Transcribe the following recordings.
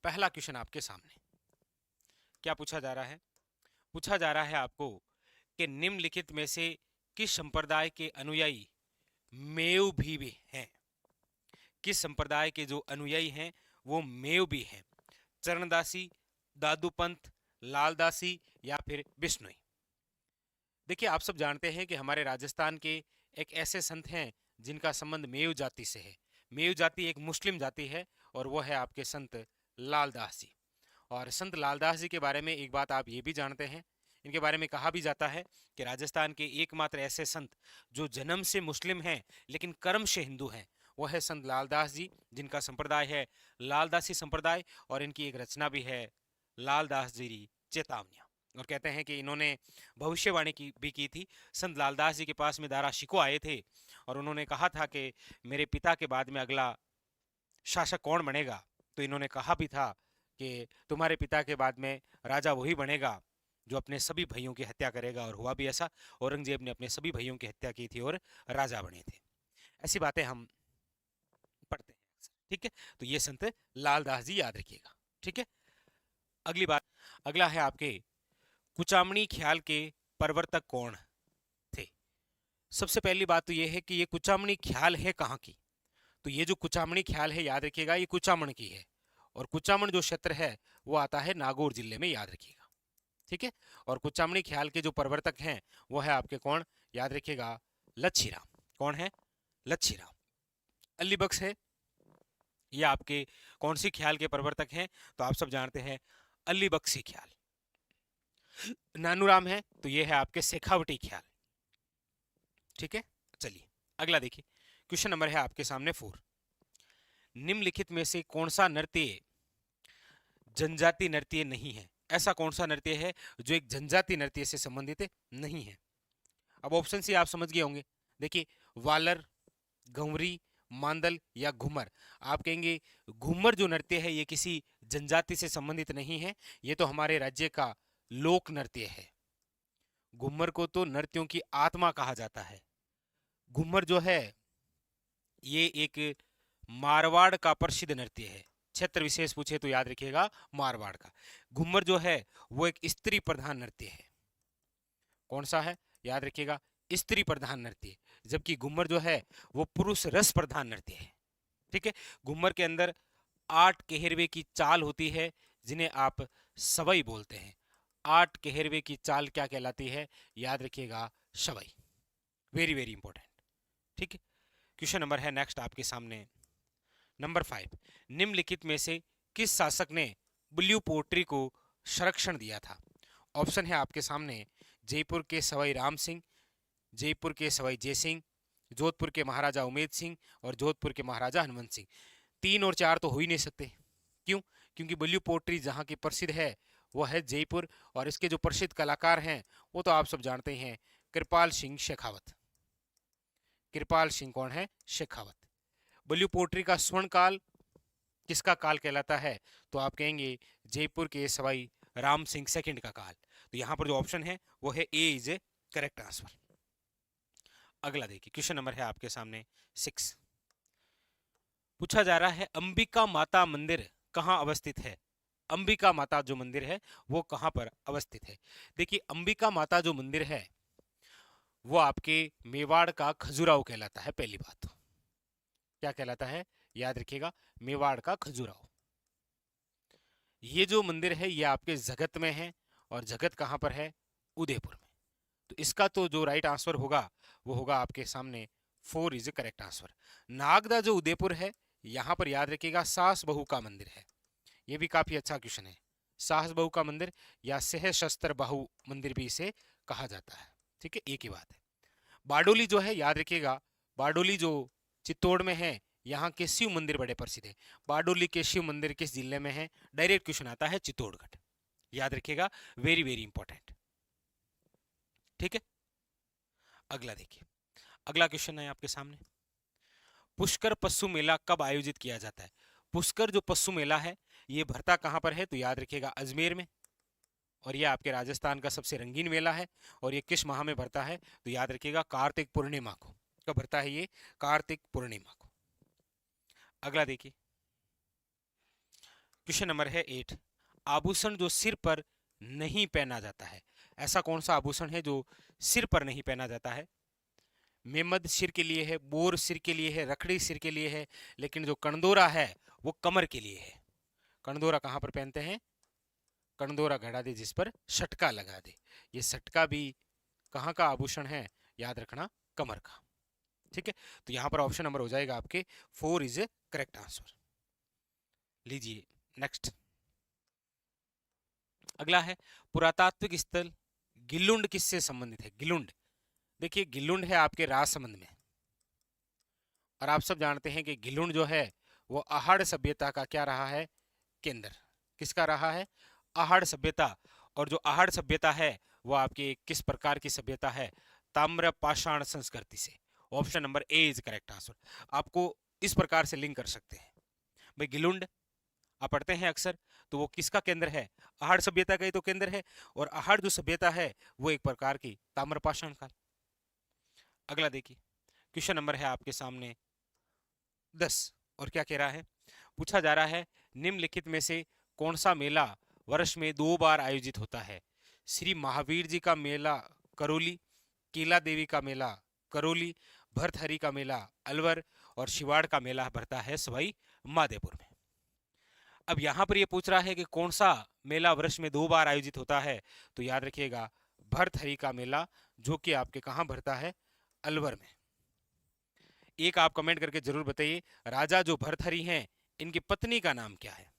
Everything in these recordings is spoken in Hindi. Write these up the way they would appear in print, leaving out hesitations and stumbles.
पहला क्वेश्चन आपके सामने क्या पूछा जा रहा है? पूछा जा रहा है आपको कि निम्नलिखित में से किस संप्रदाय के अनुयायी मेव भी हैं? किस संप्रदाय के जो अनुयायी हैं वो मेव भी हैं? चरणदासी, दादूपंथ, लालदासी या फिर बिश्नोई? देखिए, आप सब जानते हैं कि हमारे राजस्थान के एक ऐसे संत हैं जिनका संबंध मेव जाति से है। मेव जाति एक मुस्लिम जाति है और वो है आपके संत लालदास जी। और संत लालदास जी के बारे में एक बात आप ये भी जानते हैं, इनके बारे में कहा भी जाता है कि राजस्थान के एकमात्र ऐसे संत जो जन्म से मुस्लिम हैं लेकिन कर्म से हिंदू हैं, वो है संत लालदास जी, जिनका संप्रदाय है लालदासी संप्रदाय। और इनकी एक रचना भी है लालदास जी चेतावनियाँ। और कहते हैं कि इन्होंने भविष्यवाणी की भी की थी। संत लालदास जी के पास में दारा शिको आए थे और उन्होंने कहा था कि मेरे पिता के बाद में अगला शासक कौन बनेगा, तो इन्होंने कहा भी था कि तुम्हारे पिता के बाद में राजा वही बनेगा जो अपने सभी भाइयों की हत्या करेगा। और हुआ भी ऐसा, औरंगजेब ने अपने सभी भाइयों की हत्या की थी और राजा बने थे। ऐसी बातें हम पढ़ते हैं अक्सर, ठीक है। तो ये संत लालदास जी याद रखिएगा, ठीक है। अगली बात, अगला है आपके कुचामणी ख्याल के प्रवर्तक कौन थे? सबसे पहली बात तो ये है कि ये कुचामणी ख्याल है कहाँ की? तो ये जो कुचामणी ख्याल है, याद रखिएगा, ये कुचामण की है। और कुचामण जो क्षेत्र है वो आता है नागौर जिले में, याद रखिएगा, ठीक है। और कुचामणी ख्याल के जो प्रवर्तक हैं वो है आपके कौन? याद रखिएगा, लच्छीराम। कौन है? लच्छीराम। अलीबख्श है, ये आपके कौन सी ख्याल के प्रवर्तक हैं? तो आप सब जानते हैं अलीबख्शी ख्याल। नानूराम है, तो ये है आपके शेखावटी ख्याल, ठीक है। चलिए अगला देखिए, क्वेश्चन नंबर है आपके सामने 4। निम्नलिखित में से कौन सा नृत्य जनजाति नृत्य नहीं है? ऐसा कौन सा नृत्य है जो एक जनजाति नृत्य से संबंधित नहीं है? अब ऑप्शन सी आप समझ गए होंगे। देखिए, वालर, घुमरी, मांदल या घूमर। आप कहेंगे घूमर जो नृत्य है ये किसी जनजाति से संबंधित नहीं है, ये तो हमारे राज्य का लोक नृत्य है। घूमर को तो नृत्यों की आत्मा कहा जाता है। घूमर जो है ये एक मारवाड़ का प्रसिद्ध नृत्य है। क्षेत्र विशेष पूछे तो याद रखिएगा मारवाड़ का। घूमर जो है वो एक स्त्री प्रधान नृत्य है। कौन सा है? याद रखिएगा, स्त्री प्रधान नृत्य। जबकि घूमर जो है वो पुरुष रस प्रधान नृत्य है, ठीक है। घूमर के अंदर 8 कहरवे की चाल होती है जिन्हें आप सवई बोलते हैं। 8 कहरवे की चाल क्या कहलाती है? याद रखिएगा, सवई। वेरी वेरी इंपॉर्टेंट, ठीक है। क्वेश्चन नंबर है नेक्स्ट आपके सामने नंबर 5। निम्नलिखित में से किस शासक ने ब्लू पोट्री को संरक्षण दिया था? ऑप्शन है आपके सामने जयपुर के सवाई राम सिंह, जयपुर के सवाई जय सिंह, जोधपुर के महाराजा उमेद सिंह और जोधपुर के महाराजा हनुमंत सिंह। 3 और 4 तो हो ही नहीं सकते। क्यों? क्योंकि ब्लू पोट्री जहाँ की प्रसिद्ध है वो है जयपुर, और इसके जो प्रसिद्ध कलाकार हैं वो तो आप सब जानते हैं, कृपाल सिंह शेखावत। कृपाल सिंह कौन है? शेखावत। ब्लू पोट्री का स्वर्ण काल किसका काल कहलाता है? तो आप कहेंगे जयपुर के सवाई राम सिंह सेकंड का काल। तो यहां पर जो ऑप्शन है वो है ए इज ए करेक्ट आंसर। अगला देखिए, क्वेश्चन नंबर है आपके सामने 6। पूछा जा रहा है अंबिका माता मंदिर कहाँ अवस्थित है? अंबिका माता जो मंदिर है वो कहाँ पर अवस्थित है? देखिए, अंबिका माता जो मंदिर है वो आपके मेवाड़ का खजुराहो कहलाता है। पहली बात तो क्या कहलाता है? याद रखिएगा, मेवाड़ का खजुराहो। ये जो मंदिर है ये आपके जगत में है, और जगत कहाँ पर है? उदयपुर में। तो इसका तो जो राइट आंसर होगा वो होगा आपके सामने 4 इज करेक्ट आंसर। नागदा जो उदयपुर है यहाँ पर याद रखिएगा सास बहू का मंदिर है। ये भी काफी अच्छा क्वेश्चन है। सास बहू का मंदिर या सहस्त्र बाहु मंदिर भी इसे कहा जाता है, ठीक है, एक ही बात है। बारडोली जो है याद रखिएगा, बारडोली जो चित्तौड़ में है, यहाँ के शिव मंदिर बड़े प्रसिद्ध है। बारडोली के शिव मंदिर किस जिले में है? डायरेक्ट क्वेश्चन आता है चित्तौड़गढ़, याद रखिएगा, वेरी वेरी इंपॉर्टेंट, ठीक है। अगला देखिए, अगला क्वेश्चन है आपके सामने, पुष्कर पशु मेला कब आयोजित किया जाता है? पुष्कर जो पशु मेला है ये भरता कहाँ पर है? तो याद रखिएगा अजमेर में, और ये आपके राजस्थान का सबसे रंगीन मेला है। और ये किस माह में भरता है? तो याद रखिएगा कार्तिक पूर्णिमा को। कब भरता है ये? कार्तिक पूर्णिमा को। अगला देखिए, क्वेश्चन नंबर है 8, आभूषण जो सिर पर नहीं पहना जाता है, ऐसा कौन सा आभूषण है जो सिर पर नहीं पहना जाता है? मेमद सिर के लिए है, बोर सिर के लिए है, रखड़ी सिर के लिए है, लेकिन जो कंडोरा है वो कमर के लिए है। कंडोरा कहाँ पर पहनते हैं? कंडोरा गड़ा दे जिस पर शटका लगा दे। ये शटका भी कहाँ का आभूषण है? याद रखना, कमर का। ठीक है, तो यहां पर ऑप्शन नंबर हो जाएगा आपके 4 इज ए करेक्ट आंसर। लीजिए नेक्स्ट, अगला है पुरातात्विक स्थल गिलुंड किससे संबंधित है? गिलुंड, देखिए गिलुंड है आपके राजसमंद में, और आप सब जानते हैं कि गिलुंड जो है वो आहड़ सभ्यता का क्या रहा है? केंद्र। किसका रहा है? आहड़ सभ्यता। और जो आहड़ सभ्यता है वो आपकी किस प्रकार की सभ्यता है? ताम्र पाषाण संस्कृति से। Option number A is correct answer. आपको इस प्रकार से लिंक कर सकते हैं भाई, गिलुंड आप पढ़ते हैं अक्सर, तो वो किसका केंद्र है? आहड़ सभ्यता का ही तो केंद्र है, और आहड़ जो सभ्यता है वो एक प्रकार की ताम्रपाषाण काल। अगला देखिए, क्वेश्चन नंबर है आपके सामने 10, और क्या कह रहा है? पूछा जा रहा है निम्नलिखित में से कौन सा मेला वर्ष में 2 बार आयोजित होता है? श्री महावीर जी का मेला करौली, केला देवी का मेला करौली, भरथरी का मेला अलवर, और शिवाड़ का मेला भरता है सवाई माधोपुर में। अब यहां पर ये पूछ रहा है कि कौन सा मेला वर्ष में 2 बार आयोजित होता है, तो याद रखिएगा भरथरी का मेला, जो कि आपके कहां भरता है? अलवर में। एक आप कमेंट करके जरूर बताइए, राजा जो भरथरी हैं इनकी पत्नी का नाम क्या है?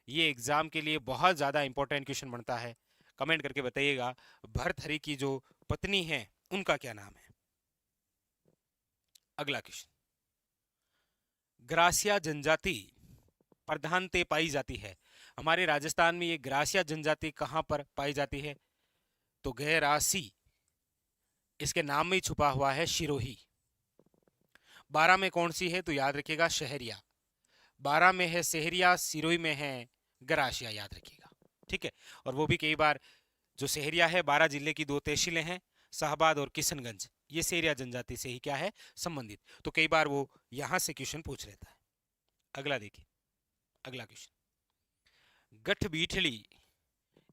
ये एग्जाम के लिए बहुत ज्यादा इंपॉर्टेंट क्वेश्चन बनता है। कमेंट करके बताइएगा भरथरी की जो पत्नी है उनका क्या नाम है। अगला क्वेश्चन, ग्रासिया जनजाति प्रधानते पाई जाती है, हमारे राजस्थान में ये ग्रासिया जनजाति कहां पर पाई जाती है? तो गैरासी, इसके नाम में ही छुपा हुआ है शिरोही। 12 में कौन सी है? तो याद रखिएगा शहरिया। 12 में है सहरिया, सिरोही में है गरासिया, याद रखिएगा। ठीक है, और वो भी कई बार जो सहरिया है 12 जिले की 2 तहसीलें हैं, शाहबाद और किशनगंज, ये सहरिया जनजाति से ही क्या है? संबंधित। तो कई बार वो यहां से क्वेश्चन पूछ लेता है। अगला देखिए, अगला क्वेश्चन, गठबीठली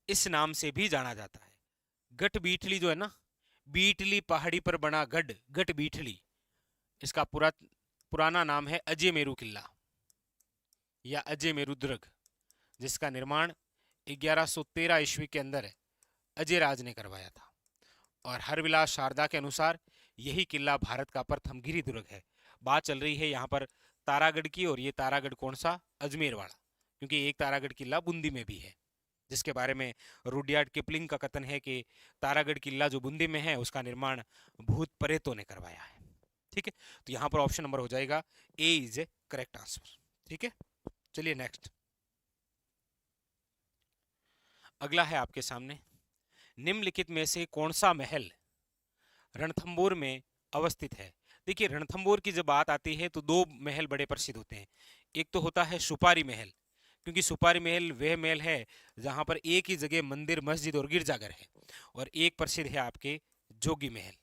इस नाम से भी जाना जाता है। गठबीठली जो है ना, बीटली पहाड़ी पर बना गढ़ गठबीठली, इसका पुराना नाम है अजय मेरू किला या अजय मेरू दुर्ग, जिसका निर्माण 1113 ईस्वी के अंदर अजय राज ने करवाया था। और हरविलास शारदा के अनुसार यही किला भारत का प्रथम गिरी दुर्ग है। बात चल रही है यहाँ पर तारागढ़ की, और ये तारागढ़ कौन सा? अजमेर वाला, क्योंकि एक तारागढ़ किला बूंदी में भी है, जिसके बारे में रुडयार्ड किपलिंग का कथन है कि तारागढ़ किला जो बूंदी में है उसका निर्माण भूत प्रेतों ने करवाया है। ठीक है, तो यहाँ पर ऑप्शन नंबर हो जाएगा ए इज ए करेक्ट आंसर। ठीक है, चलिए नेक्स्ट, अगला है आपके सामने, निम्नलिखित में से कौन सा महल रणथंबोर में अवस्थित है? देखिए रणथंबोर की जब बात आती है तो 2 महल बड़े प्रसिद्ध होते हैं। एक तो होता है सुपारी महल, क्योंकि सुपारी महल वह महल है जहां पर एक ही जगह मंदिर, मस्जिद और गिरजाघर है। और एक प्रसिद्ध है आपके जोगी महल।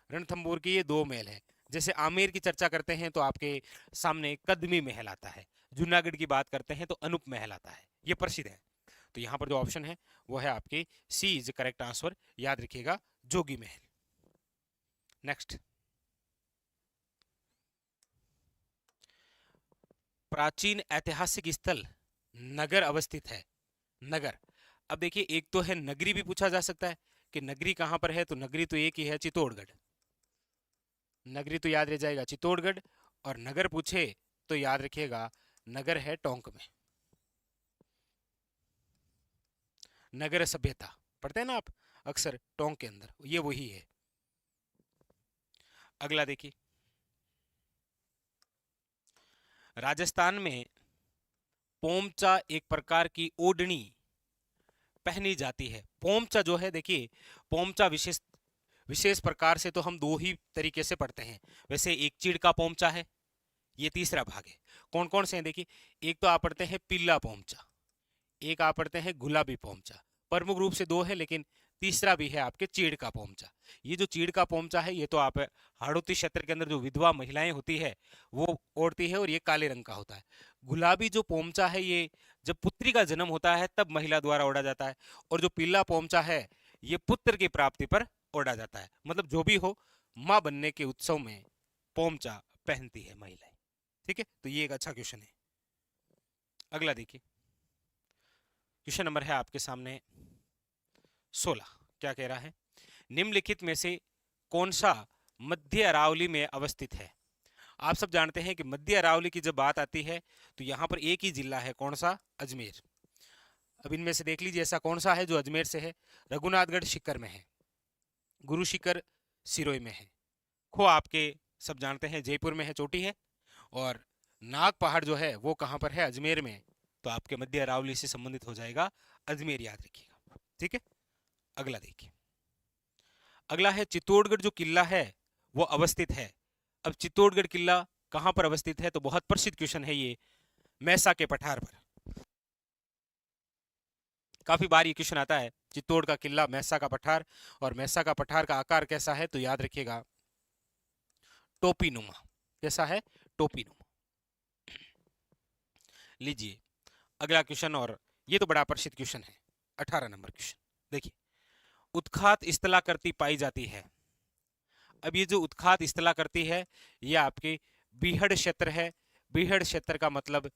रणथंबोर के ये 2 महल हैं। जैसे आमेर की चर्चा करते हैं तो आपके सामने कदमी महल आता है, जूनागढ़ की बात करते हैं तो अनूप महल आता है, ये प्रसिद्ध है। तो यहाँ पर जो ऑप्शन है वो है आपके सी इज करेक्ट आंसर, याद रखिएगा जोगी महल। नेक्स्ट, प्राचीन ऐतिहासिक स्थल नगर अवस्थित है। नगर, अब देखिए एक तो है नगरी भी पूछा जा सकता है कि नगरी कहां पर है, तो नगरी तो एक ही है चित्तौड़गढ़। नगरी तो याद रह जाएगा चित्तौड़गढ़, और नगर पूछे तो याद रखिएगा नगर है टोंक में। नगर सभ्यता पढ़ते हैं ना आप अक्सर, टोंक के अंदर, ये वही है। अगला देखिए, राजस्थान में पोमचा एक प्रकार की ओढ़नी पहनी जाती है। पोमचा जो है, देखिए पोमचा विशेष विशेष प्रकार से तो हम 2 ही तरीके से पढ़ते हैं। वैसे एक चीड़ का पोमचा है, ये तीसरा भाग है। कौन कौन से हैं? देखिए एक तो आप पढ़ते हैं पीला पोमचा, एक आप पढ़ते हैं गुलाबी पोमचा। प्रमुख रूप से 2 है, लेकिन तीसरा भी है आपके चीड़ का पोमचा। ये जो चीड़ का पोमचा है ये तो आप हाड़ौती क्षेत्र के अंदर जो विधवा महिलाएं होती है वो ओढ़ती है, और ये काले रंग का होता है। गुलाबी जो पोमचा है ये जब पुत्री का जन्म होता है तब महिला द्वारा ओढ़ा जाता है, और जो पीला पोमचा है ये पुत्र की प्राप्ति पर ओढ़ा जाता है। मतलब जो भी हो, मां बनने के उत्सव में पोमचा पहनती है महिलाएं। ठीक है, तो ये एक अच्छा क्वेश्चन है। अगला देखिए, क्वेश्चन नंबर है आपके सामने 16। क्या कह रहा है? निम्नलिखित में से कौन सा मध्य अरावली में अवस्थित है? आप सब जानते हैं कि मध्य अरावली की जब बात आती है तो यहाँ पर एक ही जिला है, कौन सा? अजमेर। अब इनमें से देख लीजिए ऐसा कौन सा है जो अजमेर से है। रघुनाथगढ़ सीकर में है, गुरु शिखर सिरोही में है, खो आपके सब जानते हैं जयपुर में है, चोटी है, और नाग पहाड़ जो है वो कहाँ पर है? अजमेर में। तो आपके मध्य अरावली से संबंधित हो जाएगा अजमेर, याद रखिएगा। ठीक है, अगला देखिए। अगला है चित्तौड़गढ़ जो किला है वो अवस्थित है। अब चित्तौड़गढ़ किला कहां पर अवस्थित है? तो बहुत प्रसिद्ध क्वेश्चन है ये, मैसा के पठार पर। काफी बार ये क्वेश्चन आता है, चित्तौड़ का किला, मैसा का पठार, और मैसा का पठार का आकार कैसा है? तो याद रखिएगा टोपी नुमा। कैसा है? टोपी नुमा। लीजिए अगला क्वेश्चन, और ये तो बड़ा प्रसिद्ध क्वेश्चन है, 18 नंबर क्वेश्चन। देखिए, उत्खात स्थलाकृति पाई जाती है। अब ये जो उत्खात स्थलाकृति है ये आपके बीहड़ क्षेत्र है। बीहड़ क्षेत्र का मतलब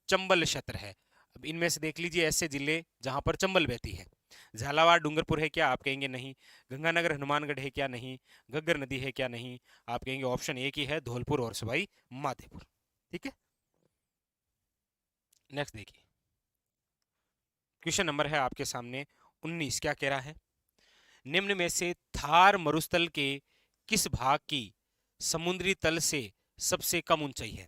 चंबल क्षेत्र है। अब इनमें से देख लीजिए ऐसे जिले जहां पर चंबल बहती है। झालावाड़ डूंगरपुर है क्या? आप कहेंगे नहीं। गंगानगर हनुमानगढ़ है क्या? नहीं। घग्गर नदी है क्या? नहीं। आप कहेंगे ऑप्शन एक ही है, धौलपुर और सवाई माधोपुर। ठीक है, नेक्स्ट देखिए, क्वेश्चन नंबर है आपके सामने 19। क्या कह रहा है? निम्न में से थार मरुस्थल के किस भाग की समुद्री तल से सबसे कम ऊंचाई है?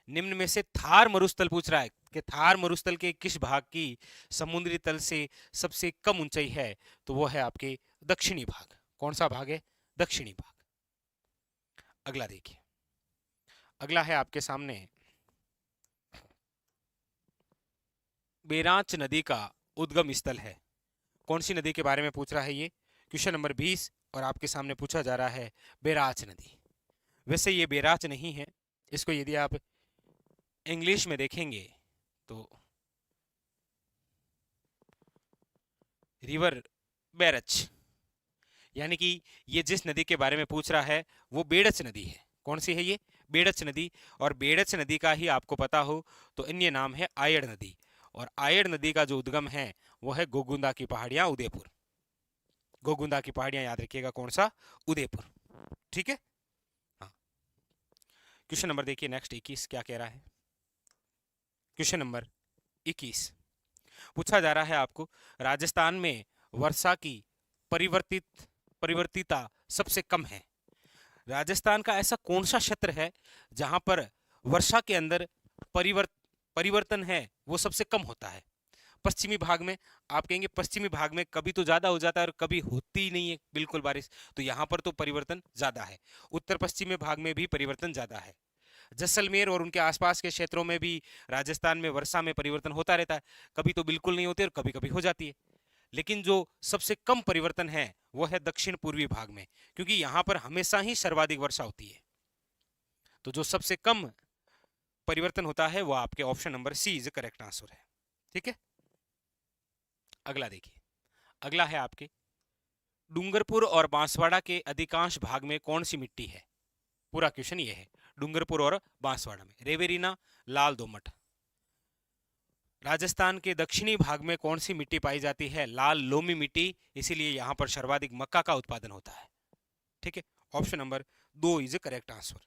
निम्न में से थार मरुस्थल पूछ रहा है कि थार मरुस्थल के किस भाग की समुद्री तल से सबसे कम ऊंचाई है? तो वो है आपके दक्षिणी भाग। कौन सा भाग है? दक्षिणी भाग। अगला देखिए, अगला है आपके सामने बेरांच नदी का उद्गम स्थल है। कौन सी नदी के बारे में पूछ रहा है ये? क्वेश्चन नंबर 20, और आपके सामने पूछा जा रहा है बेराच नदी। वैसे ये बेराच नहीं है, इसको यदि आप इंग्लिश में देखेंगे तो रिवर बेरच, यानी कि ये जिस नदी के बारे में पूछ रहा है वो बेड़च नदी है। कौन सी है ये? बेड़च नदी। और बेड़च नदी का ही आपको पता हो तो अन्य नाम है आयड़ नदी, और आयड़ नदी का जो उद्गम है वो है गोगुंदा की पहाड़ियां, उदयपुर। गोगुंदा की पहाड़ियां याद रखिएगा, कौन सा? उदयपुर। ठीक है, हाँ। क्वेश्चन नंबर देखिए नेक्स्ट 21। क्या कह रहा है? क्वेश्चन नंबर 21 पूछा जा रहा है आपको, राजस्थान में वर्षा की परिवर्तिता सबसे कम है। राजस्थान का ऐसा कौन सा क्षेत्र है जहां पर वर्षा के अंदर परिवर्तन है वो सबसे कम होता है? पश्चिमी भाग में। आप कहेंगे पश्चिमी भाग में कभी तो ज्यादा हो जाता है और कभी होती ही नहीं है बिल्कुल बारिश, तो यहाँ पर तो परिवर्तन ज्यादा है। उत्तर पश्चिमी भाग में भी परिवर्तन ज्यादा है। जैसलमेर और उनके आसपास के क्षेत्रों में भी राजस्थान में वर्षा में परिवर्तन होता रहता है, कभी तो बिल्कुल नहीं होती और कभी कभी हो जाती है। लेकिन जो सबसे कम परिवर्तन है वो है दक्षिण पूर्वी भाग में, क्योंकि यहाँ पर हमेशा ही सर्वाधिक वर्षा होती है। तो जो सबसे कम परिवर्तन होता है वो आपके option number C is correct answer है। ठीक है, अगला देखिए, अगला है आपके डूंगरपुर और बांसवाड़ा के अधिकांश भाग में कौन सी मिट्टी है? पूरा क्वेश्चन ये है, डूंगरपुर और बांसवाड़ा में रेवेरीना, लाल दोमट। राजस्थान के दक्षिणी भाग में कौन सी मिट्टी पाई जाती है? लाल लोमी मिट्टी, इसीलिए यहां पर सर्वाधिक मक्का का उत्पादन होता है। ठीक है, option number 2 is correct answer.